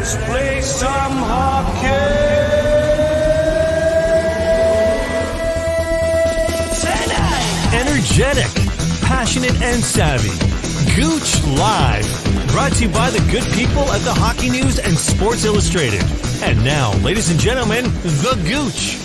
Let's play some hockey tonight. Energetic, passionate, and savvy. Gouche Live. Brought to you by the good people at the Hockey News and Sports Illustrated. And now, ladies and gentlemen, the Gouche.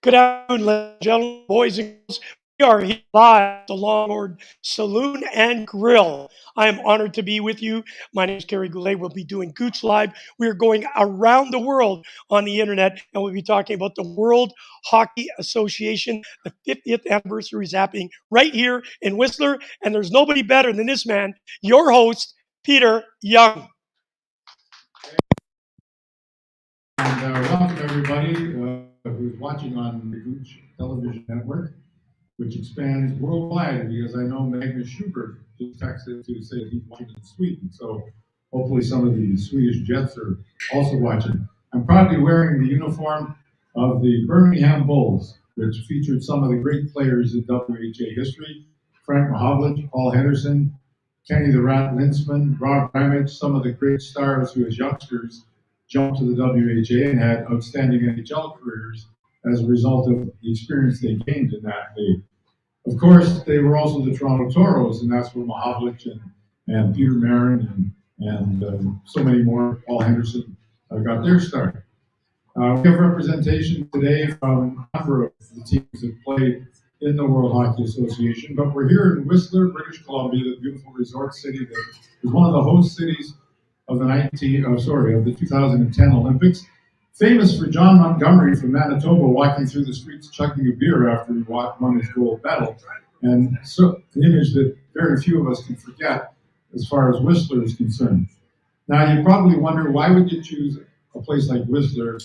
Good afternoon, ladies and gentlemen, boys and girls. We are here live at the Longhorn Saloon and Grill. I am honored to be with you. My name is Kerry Goulet. We'll be doing Gouche Live. We are going around the world on the internet, and we'll be talking about the World Hockey Association. The 50th anniversary is happening right here in Whistler, and there's nobody better than this man, your host, Peter Young. And welcome everybody who's watching on the Gouche television network, which expands worldwide, because I know Magnus Schubert just texted to say that he's watching in Sweden. So hopefully some of the Swedish Jets are also watching. I'm proudly wearing the uniform of the Birmingham Bulls, which featured some of the great players in WHA history: Frank Mahovlich, Paul Henderson, Kenny the Rat Linsman, Rob Ramage, some of the great stars who as youngsters jumped to the WHA and had outstanding NHL careers as a result of the experience they gained in that league. Of course, they were also the Toronto Toros, and that's where Mahovlich and Peter Marin and so many more, Paul Henderson, got their start. We have representation today from a number of the teams that play in the World Hockey Association, but we're here in Whistler, British Columbia, the beautiful resort city that is one of the host cities of the 2010 Olympics. Famous for John Montgomery from Manitoba walking through the streets chugging a beer after he won his gold medal. And so an image that very few of us can forget as far as Whistler is concerned. Now you probably wonder, why would you choose a place like Whistler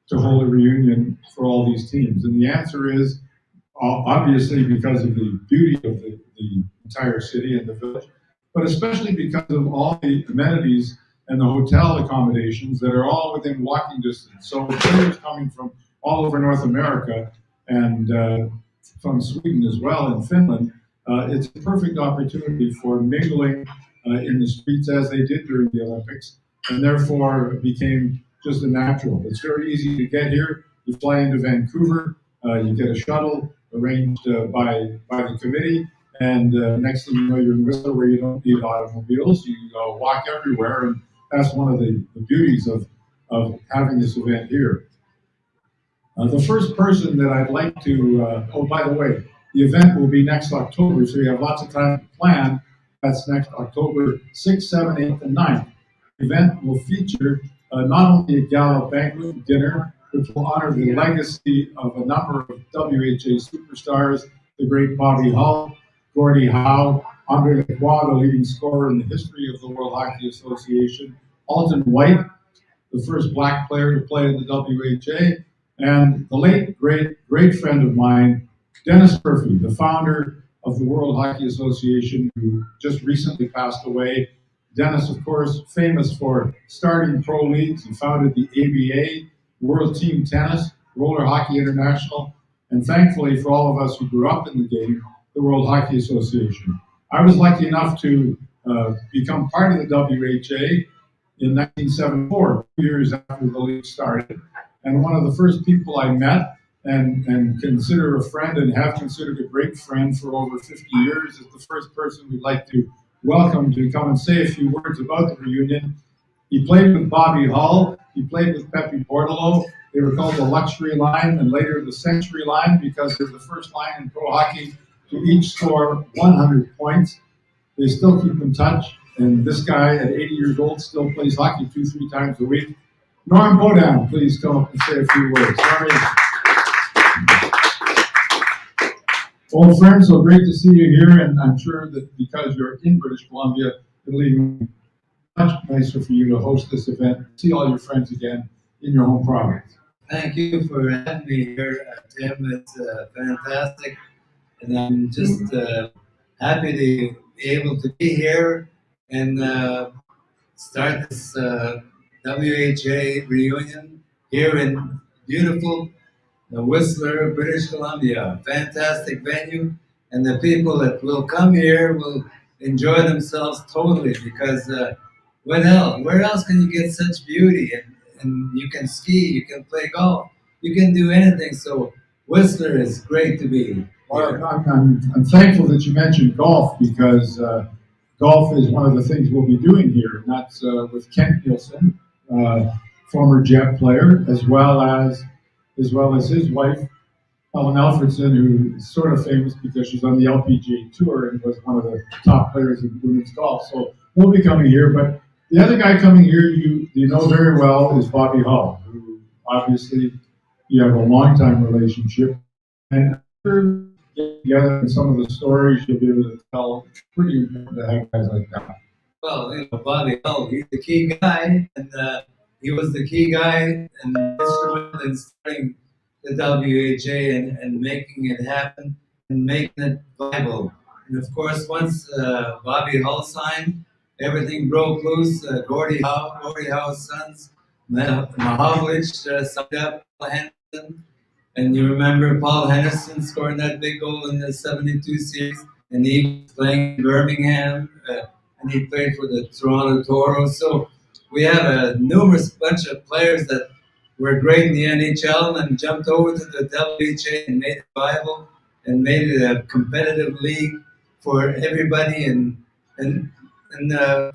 to hold a reunion for all these teams? And the answer is obviously because of the beauty of the entire city and the village, but especially because of all the amenities and the hotel accommodations that are all within walking distance. So players coming from all over North America and from Sweden as well and Finland, it's a perfect opportunity for mingling in the streets as they did during the Olympics, and therefore it became just a natural. It's very easy to get here. You fly into Vancouver, you get a shuttle arranged by the committee, and next thing you know, you're in Whistler where you don't need automobiles. You walk everywhere, and that's one of the beauties of having this event here. The first person that I'd like to, by the way, the event will be next October, so you have lots of time to plan. That's next October 6th, 7th, 8th, and 9th. The event will feature not only a gala banquet dinner, which will honor the legacy of a number of WHA superstars, the great Bobby Hull, Gordie Howe, Andre Lacroix, the leading scorer in the history of the World Hockey Association, Alton White, the first black player to play in the WHA, and the late, great friend of mine, Dennis Murphy, the founder of the World Hockey Association, who just recently passed away. Dennis, of course, famous for starting pro leagues. He founded the ABA, World Team Tennis, Roller Hockey International, and thankfully for all of us who grew up in the game, the World Hockey Association. I was lucky enough to become part of the WHA in 1974, 2 years after the league started. And one of the first people I met and consider a friend and have considered a great friend for over 50 years is the first person we'd like to welcome to come and say a few words about the reunion. He played with Bobby Hull. He played with Pepe Bortolo. They were called the Luxury Line and later the Century Line because they're the first line in pro hockey to each score 100 points. They still keep in touch, and this guy at 80 years old still plays hockey 2-3 times a week. Norm Beaudin, please come up and say a few words. Sorry. Old friends, so great to see you here, and I'm sure that because you're in British Columbia, it'll even be much nicer for you to host this event, see all your friends again in your home province. Thank you for having me here, Tim. It's fantastic. And I'm just happy to be able to be here and start this WHA reunion here in beautiful Whistler, British Columbia. Fantastic venue, and the people that will come here will enjoy themselves totally because where else can you get such beauty? And you can ski, you can play golf, you can do anything. So Whistler is great to be. Well, I'm thankful that you mentioned golf because golf is one of the things we'll be doing here, and that's with Kent Nielsen, former Jet player, as well as his wife, Ellen Alfredson, who is sort of famous because she's on the LPGA Tour and was one of the top players in women's golf. So we'll be coming here, but the other guy coming here you know very well is Bobby Hull, who obviously you have a long-time relationship. And after getting together and some of the stories you'll be able to tell, it's pretty important to have guys like that. Well, Bobby Hull, he's the key guy, and he was the key guy and instrumental in starting the WHA and making it happen and making it viable. And of course, once Bobby Hull signed, everything broke loose. Gordie Howe's sons, Mahovlich signed up, Paul Henderson. And you remember Paul Henderson scoring that big goal in the 72 series, and he was playing in Birmingham, and he played for the Toronto Toros. So we have a numerous bunch of players that were great in the NHL and jumped over to the WHA and made it viable and made it a competitive league for everybody. And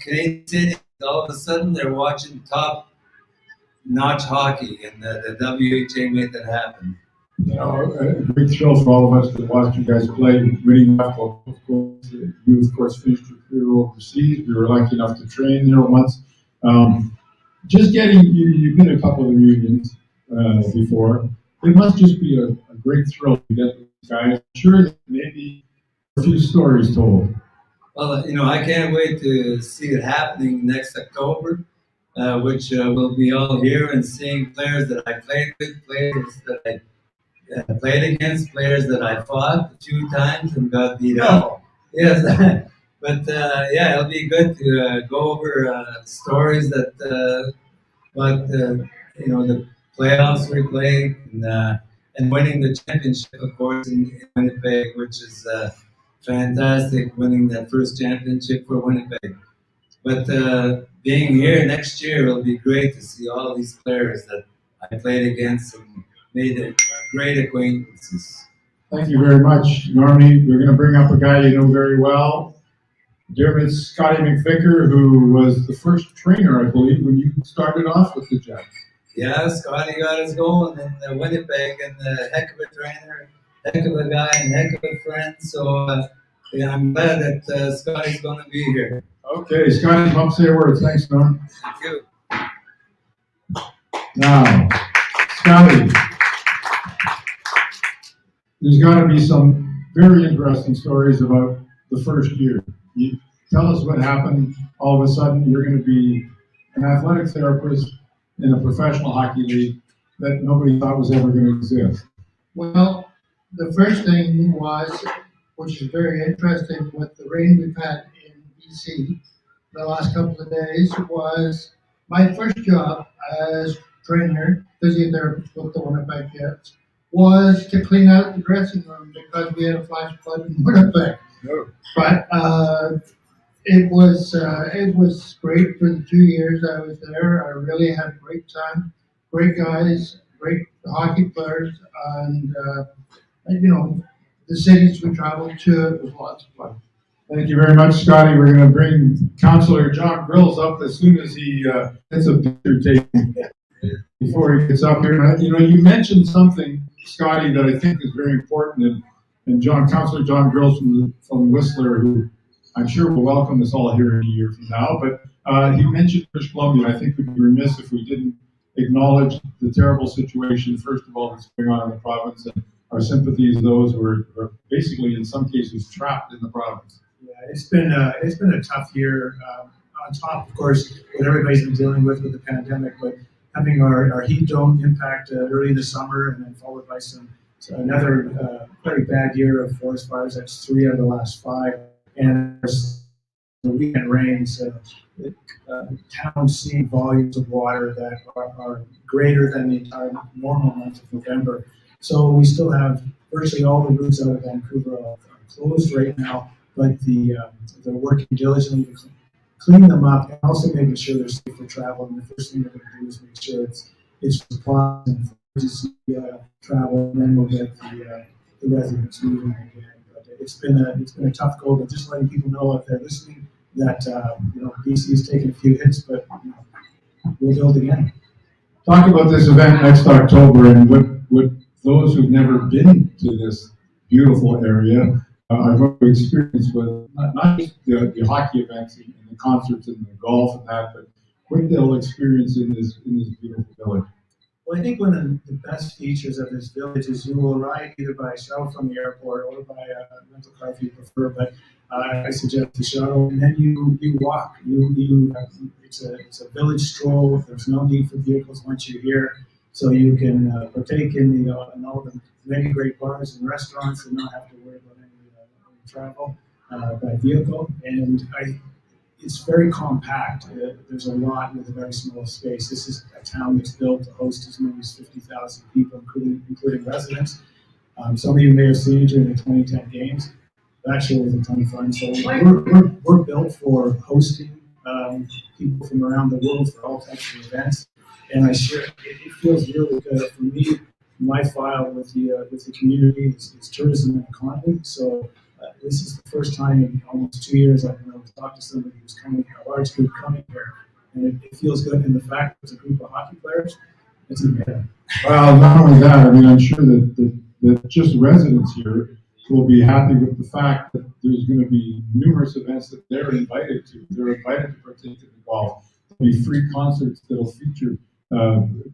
Canadian cities, all of a sudden, they're watching top-notch hockey, and the WHA made that happen. You know, a great thrill for all of us to watch you guys play. Winning basketball, of course, you of course finished your career overseas. We were lucky enough to train there once. Just getting you've been a couple of reunions before. It must just be a great thrill to get these guys. I'm sure that maybe a few stories told. Well, I can't wait to see it happening next October, which we'll be all here and seeing players that I played with, players that I played against, players that I fought a few times and got beat up. Yes, but yeah, it'll be good to go over stories that the playoffs we played and winning the championship, of course, in Winnipeg, which is fantastic, winning that first championship for Winnipeg. But being here next year, it'll be great to see all these players that I played against and made great acquaintances. Thank you very much, Normie. We're going to bring up a guy you know very well, dear Scotty McVicker, who was the first trainer, I believe, when you started off with the Jets. Yeah, Scotty got us going in Winnipeg, and heck of a trainer, heck of a guy, and heck of a friend. So yeah, I'm glad that Scotty's going to be here. Okay, Scotty, come up say a word. Thanks, Norm. Thank you. Now, Scotty, there's got to be some very interesting stories about the first year. You tell us what happened. All of a sudden, you're going to be an athletic therapist in a professional hockey league that nobody thought was ever going to exist. Well, the first thing was, which is very interesting with the rain we've had in BC the last couple of days, was my first job as trainer, physiotherapist with the Winnipeg Jets, was to clean out the dressing room because we had a flash flood in Winnipeg. No. But it was great for the 2 years I was there. I really had a great time, great guys, great hockey players, and the cities we traveled to, it was lots of fun. Thank you very much, Scotty. We're going to bring Councillor John Grills up as soon as he gets a picture taken before he gets up here. You mentioned something, Scotty, that I think is very important, and Councillor John Grills from Whistler, who I'm sure will welcome us all here in a year from now. But he mentioned British Columbia. I think we'd be remiss if we didn't acknowledge the terrible situation, first of all, that's going on in the province, and our sympathies those who are basically, in some cases, trapped in the province. Yeah, it's been a tough year. On top, of course, what everybody's been dealing with the pandemic, but having our heat dome impact early in the summer, and then followed by another very bad year of forest fires. That's 3 out of the last 5, and the weekend rains. Town seeing volumes of water that are greater than the entire normal month of November. So we still have virtually all the routes out of Vancouver are closed right now. but they're working diligently to clean them up and also making sure they're safe for travel. And the first thing we're going to do is make sure it's supplies and emergency travel, and then we'll get the residents moving again. But it's been a tough goal, but just letting people know out there listening that BC is taking a few hits, but we'll build again. Talk about this event next October and what those who've never been to this beautiful area are going to experience with not just the hockey events and the concerts and the golf and that, but what they'll experience in this beautiful village. Well, I think one of the best features of this village is you will arrive either by shuttle from the airport or by a rental car if you prefer, but I suggest the shuttle, and then you walk. It's a village stroll. There's no need for vehicles once you're here, so you can partake in all the many great bars and restaurants and not have to worry about any travel by vehicle. And it's very compact. There's a lot with a very small space. This is a town that's built to host as many as 50,000 people, including residents. Some of you may have seen it during the 2010 games. That show was a ton of fun. So we're built for hosting people from around the world for all types of events. And it feels really good. For me, my file with the community is tourism and economy. So this is the first time in almost 2 years I've been able to talk to somebody who's coming, a large group coming here, and it feels good. And the fact that it's a group of hockey players, it's even better. Well, not only that, I mean, I'm sure that just residents here will be happy with the fact that there's going to be numerous events that they're invited to. They're invited to partake in the golf. There'll be free concerts that'll feature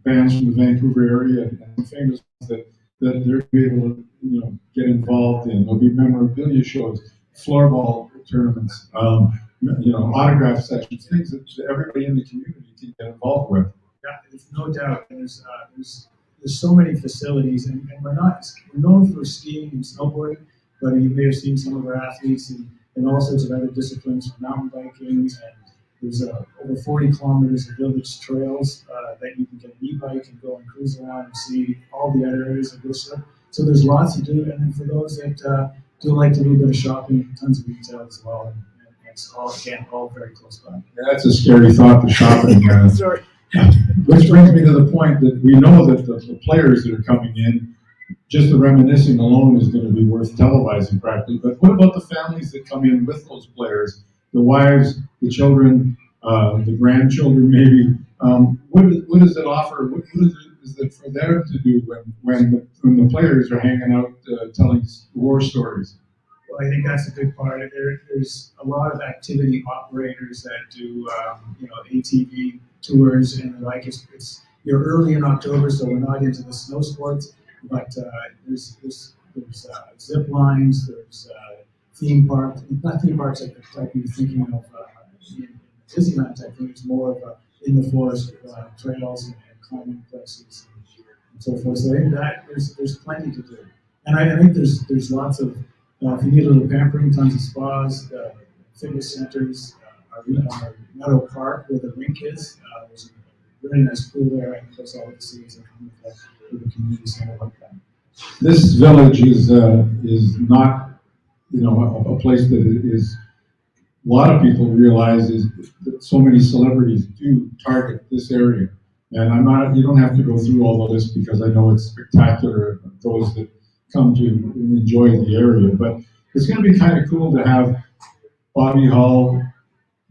bands from the Vancouver area and famous ones that they're going to be able to get involved in. There'll be memorabilia shows, floorball tournaments, autograph sessions, things that everybody in the community can get involved with. Yeah, there's no doubt. There's so many facilities, and we're known for skiing and snowboarding, but you may have seen some of our athletes in all sorts of other disciplines, mountain biking, and there's over 40 kilometers of village trails that you can get an e-bike and go and cruise around and see all the other areas of Gouche. So there's lots to do, and then for those that do like to do a bit of shopping, tons of retail as well, and it's all very close by. Yeah, that's a scary thought, the shopping. Sorry. Which brings me to the point that we know that the players that are coming in, just the reminiscing alone is going to be worth televising practically. But what about the families that come in with those players? The wives, the children, the grandchildren maybe. What does it offer? What is it for them to do when the players are hanging out telling war stories? Well, I think that's a good part. There's a lot of activity operators that do ATV tours and the like. You're early in October, so we're not into the snow sports, but there's zip lines, there's theme parks, not theme parks like the type you're thinking of in Disneyland type thing. It's more of in the forest trails and climbing places and so forth. So I think that there's plenty to do, and I think there's lots of if you need a little pampering, tons of spas, fitness centers. Our Meadow Park where the rink is. There's a very nice pool there. I think that's all the cities that come with the community center like that. This village is not a place that is. A lot of people realize is that so many celebrities do target this area, and you don't have to go through all the list because I know it's spectacular. Those that come to enjoy the area, but it's going to be kind of cool to have Bobby Hull,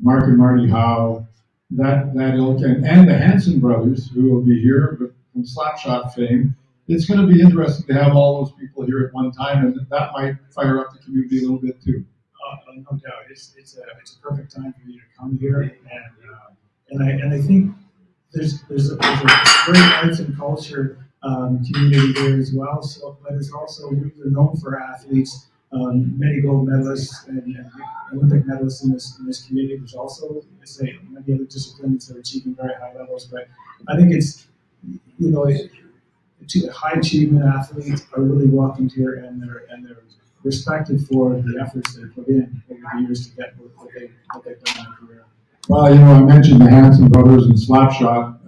Mark and Marty Howe, that ilk, and the Hanson brothers who will be here from Slapshot fame. It's going to be interesting to have all those people here at one time, and that might fire up the community a little bit too. No doubt, it's a perfect time for you to come here, and I think there's a great arts and culture community here as well. So, but it's also we're known for athletes. Many gold medalists and Olympic medalists in this community. There's also, I say, many other disciplines that are achieving very high levels. But I think it's, high achievement athletes are really welcomed here, and they're respected for the efforts they put in over the years to get what they've done in their career. Well, I mentioned the Hanson brothers and Slapshot.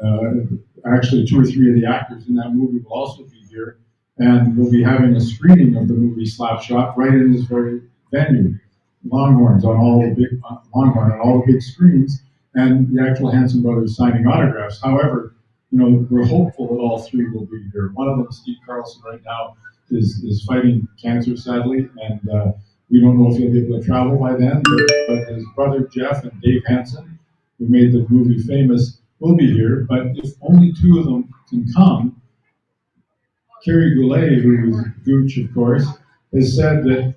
Actually, 2 or 3 of the actors in that movie will also be here. And we'll be having a screening of the movie Slapshot right in this very venue. Longhorns on all the big Longhorn on all the big screens, and the actual Hanson brothers signing autographs. However, we're hopeful that all three will be here. One of them, Steve Carlson, right now is fighting cancer, sadly, and we don't know if he'll be able to travel by then. But his brother Jeff and Dave Hanson, who made the movie famous, will be here. But if only two of them can come, Kerry Goulet, who is Gouche, of course, has said that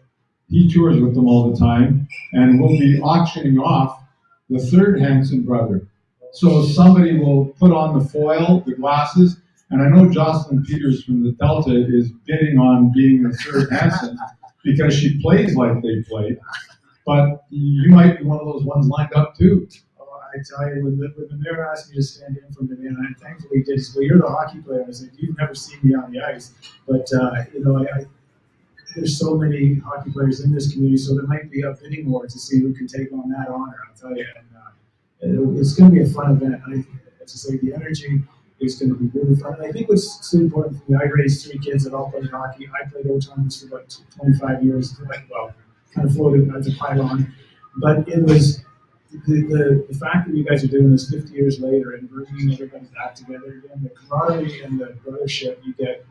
he tours with them all the time and will be auctioning off the third Hanson brother. So somebody will put on the foil, the glasses, and I know Jocelyn Peters from the Delta is bidding on being the third Hanson because she plays like they played. But you might be one of those ones lined up too. I tell you, when the mayor asked me to stand in for him, and I thankfully did. Well, you're the hockey player. I said, you've never seen me on the ice, but there's so many hockey players in this community, so there might be a bidding war to see who can take on that honor. I'll tell you, and it's going to be a fun event. As I say, the energy is going to be really fun. And I think what's so important for me, I raised three kids that all played hockey. I played O-Toms for about 25 years. Well, kind of floated as a pylon, but it was. The fact that you guys are doing this 50 years later and bringing everybody back together again, the camaraderie and the brothership you get,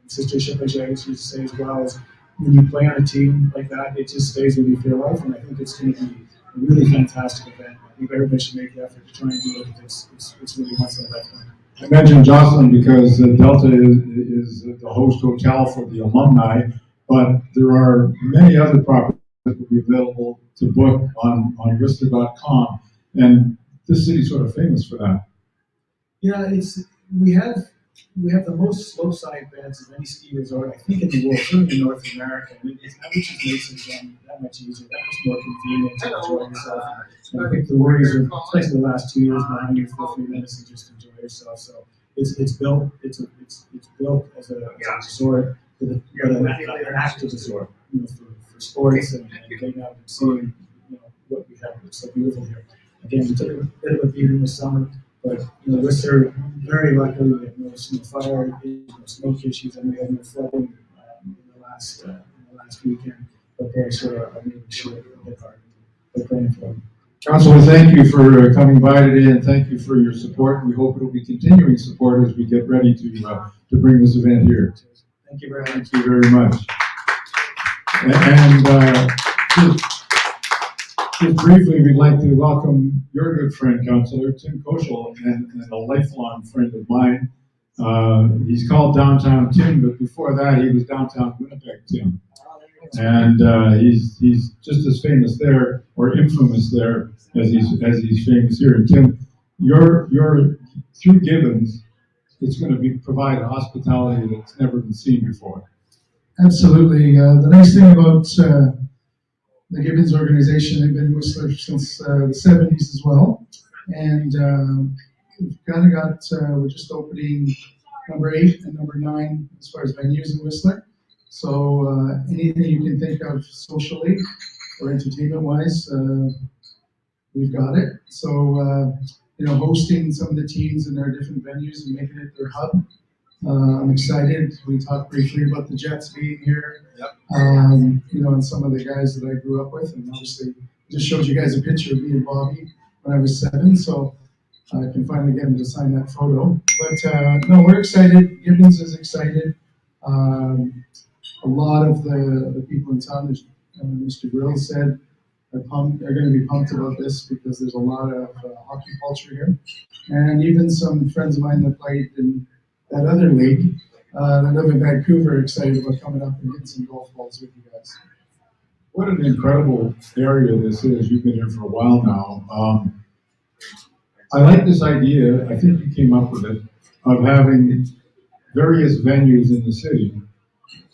sistership, as I used to say as well, is when you play on a team like that, it just stays with you for your life. And I think it's going to be a really fantastic event. I think everybody should make the effort to try and do it. It's really once in a lifetime. I mentioned Jocelyn because Delta is the host hotel for the alumni, but there are many other properties that will be available to book on Whistler.com, and this city's sort of famous for that. Yeah, we have the most slope-side beds of any ski resort, I think, in the world, certainly in North America. And that just makes it that much easier, that much more convenient to enjoy yourself. And I think the worries of, especially the last 2 years, behind you for a few minutes and just enjoy yourself. So it's built as a resort, but an active resort, for sports and getting out and seeing what we have. It's so beautiful here. Again, we took a bit of a beating this summer, but Whistler, very luckily, we had no fire, no smoke issues, and we had no flooding in the last weekend. But they sort of are making sure that we get hard. We're praying for them. Councilor, thank you for coming by today, and thank you for your support. We hope it will be continuing support as we get ready to bring this event here. Thank you very much. Thank you very much. And just briefly, we'd like to welcome your good friend, Councillor Tim Koschel, and a lifelong friend of mine. He's called Downtown Tim, but before that, he was Downtown Winnipeg Tim. And he's just as famous there, or infamous there, as he's famous here. And Tim, you're through Gibbons, it's going to provide a hospitality that's never been seen before. Absolutely. The nice thing about the Gibbons organization, they've been in Whistler since the 70s as well. And we've kind of got, we're just opening number 8 and number 9 as far as venues in Whistler. So anything you can think of socially or entertainment-wise, we've got it. So, hosting some of the teams in their different venues and making it their hub. I'm excited. We talked briefly about the Jets being here. Yep. And some of the guys that I grew up with, and obviously just showed you guys a picture of me and Bobby when I was 7, so I can finally get him to sign that photo. But no, we're excited. Gibbons is excited. A lot of the people in town, as Mr. Grill said, are going to be pumped about this because there's a lot of hockey culture here, and even some friends of mine that played in that other league that live in Vancouver are excited about coming up and getting some golf balls with you guys. What an incredible area this is. You've been here for a while now. I like this idea, I think you came up with it, of having various venues in the city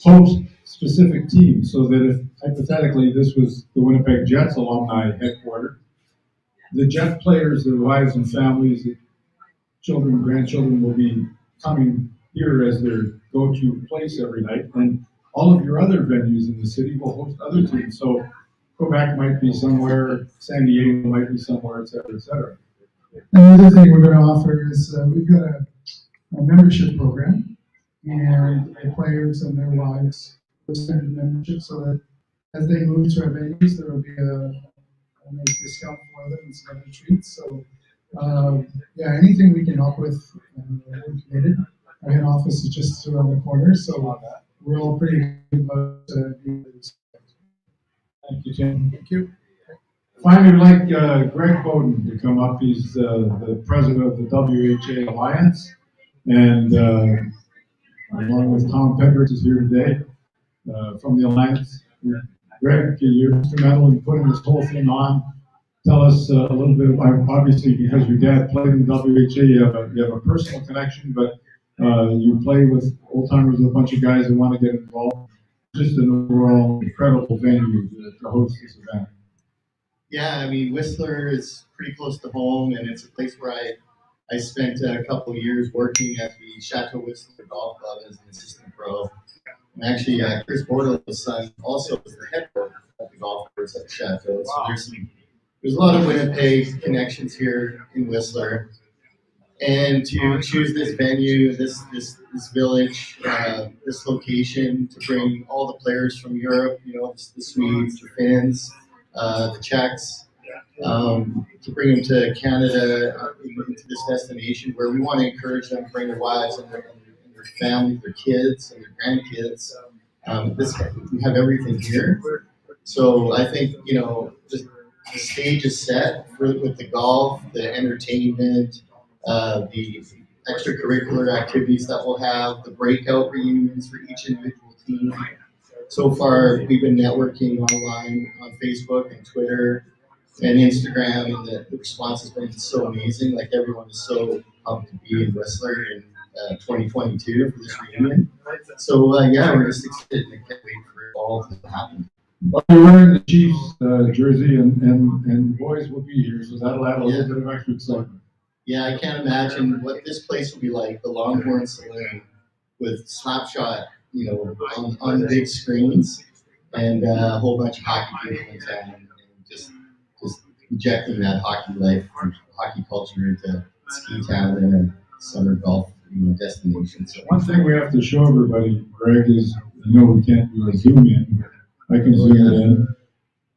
host specific teams, so that if hypothetically this was the Winnipeg Jets alumni headquarters, the Jet players, their wives and families, children, grandchildren will be coming here as their go-to place every night, and all of your other venues in the city will host other teams. So Quebec might be somewhere, San Diego might be somewhere, et cetera, et cetera. Another thing we're going to offer is we've got a membership program, and the players and their wives extended membership so that as they move to our venues, there will be a nice discount for them and some other treats. So, yeah, anything we can help with, we're committed. Our head office is just around the corner, so we're all pretty good about doing this. Thank you, Tim. Thank you. Finally, we'd like Greg Beaudin to come up. He's the president of the WHA Alliance, and along with Tom Pedrick is here today from the Alliance. Greg, you're instrumental in putting this whole thing on. Tell us a little bit about, obviously, because your dad played in the WHA, you have a personal connection, but you play with old timers with a bunch of guys that want to get involved. Just an overall incredible venue to host this event. Yeah, I mean, Whistler is pretty close to home, and it's a place where I spent a couple of years working at the Chateau Whistler Golf Club as an assistant pro. And actually, Chris Bordel's son also was the head coach at the golf course at the Chateau. So there's a lot of Winnipeg connections here in Whistler. And to choose this venue, this village, this location, to bring all the players from Europe, the Swedes, the Finns, the Czechs, to bring them to Canada, into this destination where we want to encourage them to bring their wives and their family, their kids, and their grandkids. We have everything here. So I think, the stage is set with the golf, the entertainment, the extracurricular activities that we'll have, the breakout reunions for each individual team. So far, we've been networking online on Facebook and Twitter and Instagram, and the response has been so amazing. Like, everyone is so pumped to be in Whistler in 2022 for this reunion. So, yeah, we're just excited and can't wait for it all to happen. Well, you're wearing the Chiefs jersey, and boys will be here, so that'll add a little bit of extra excitement. Yeah, I can't imagine what this place will be like, the Longhorn Saloon, with Slapshot, on the big screens, and a whole bunch of hockey people in town, and just injecting that hockey life and hockey culture into ski town and a summer golf destination. So one thing we have to show everybody, Greg, is we can't do a zoom in. I can zoom it in.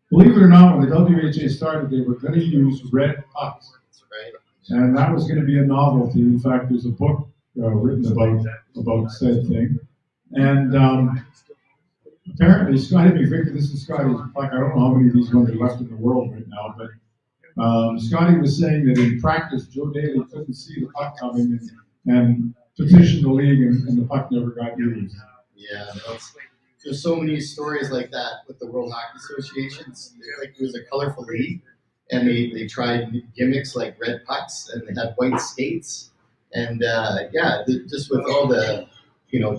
Believe it or not, when the WHA started, they were going to use red pucks. That's right. And that was going to be a novelty. In fact, there's a book written about said thing. And apparently, Scotty McVicker, this is Scotty's puck. I don't know how many of these ones are left in the world right now, but Scotty was saying that in practice, Joe Daly couldn't see the puck coming and petitioned the league, and the puck never got used. Yeah, there's so many stories like that with the World Hockey Association. Like, it was a colorful league, and they tried gimmicks like red pucks, and they had white skates, and just with all the,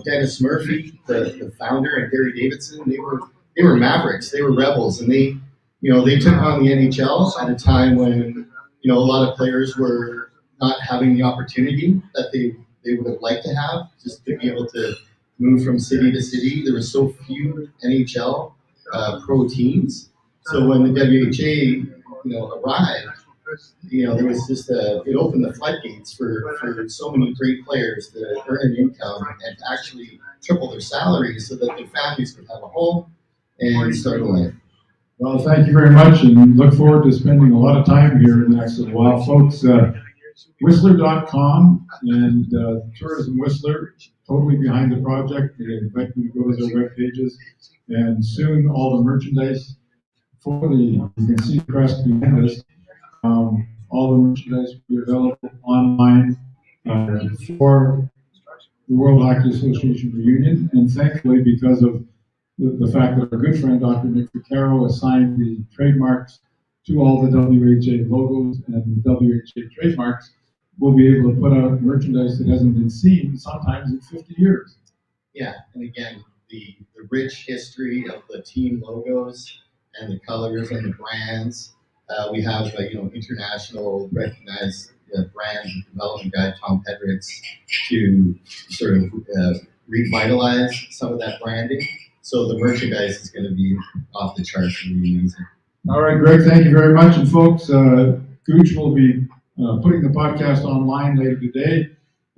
Dennis Murphy, the founder, and Gary Davidson, they were mavericks, they were rebels, and they took on the NHL at a time when a lot of players were not having the opportunity that they would have liked to have, just to be able to move from city to city. There were so few NHL pro teams. So when the WHA, arrived, there was just it opened the floodgates for so many great players to earn an income and to actually triple their salaries so that their families could have a home and start a life. Well, thank you very much, and look forward to spending a lot of time here in the next little while. Folks, Whistler.com and Tourism Whistler, totally behind the project. They invite you to go to their web pages, and soon all the merchandise you can see the crest behind us. All the merchandise will be available online for the World Hockey Association reunion, and thankfully, because of the fact that our good friend Dr. Nick Vaccaro assigned the trademarks to all the WHA logos and the WHA trademarks, we'll be able to put out merchandise that hasn't been seen sometimes in 50 years. Yeah, and again, the rich history of the team logos and the colors and the brands. We have international recognized brand development guy Tom Pedrick to sort of revitalize some of that branding. So the merchandise is going to be off the charts and really amazing. All right, Greg, thank you very much. And folks, Gouche will be putting the podcast online later today.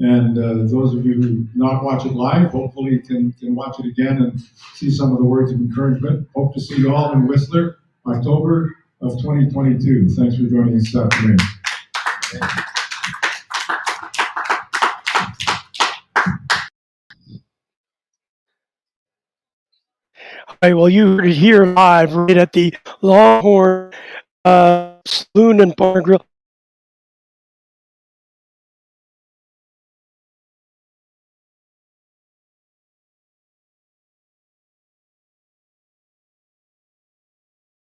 And those of you who not watch it live, hopefully can watch it again and see some of the words of encouragement. Hope to see you all in Whistler, October of 2022. Thanks for joining us this afternoon. All right, well, you heard it here live right at the Longhorn Saloon and Bar and Grill.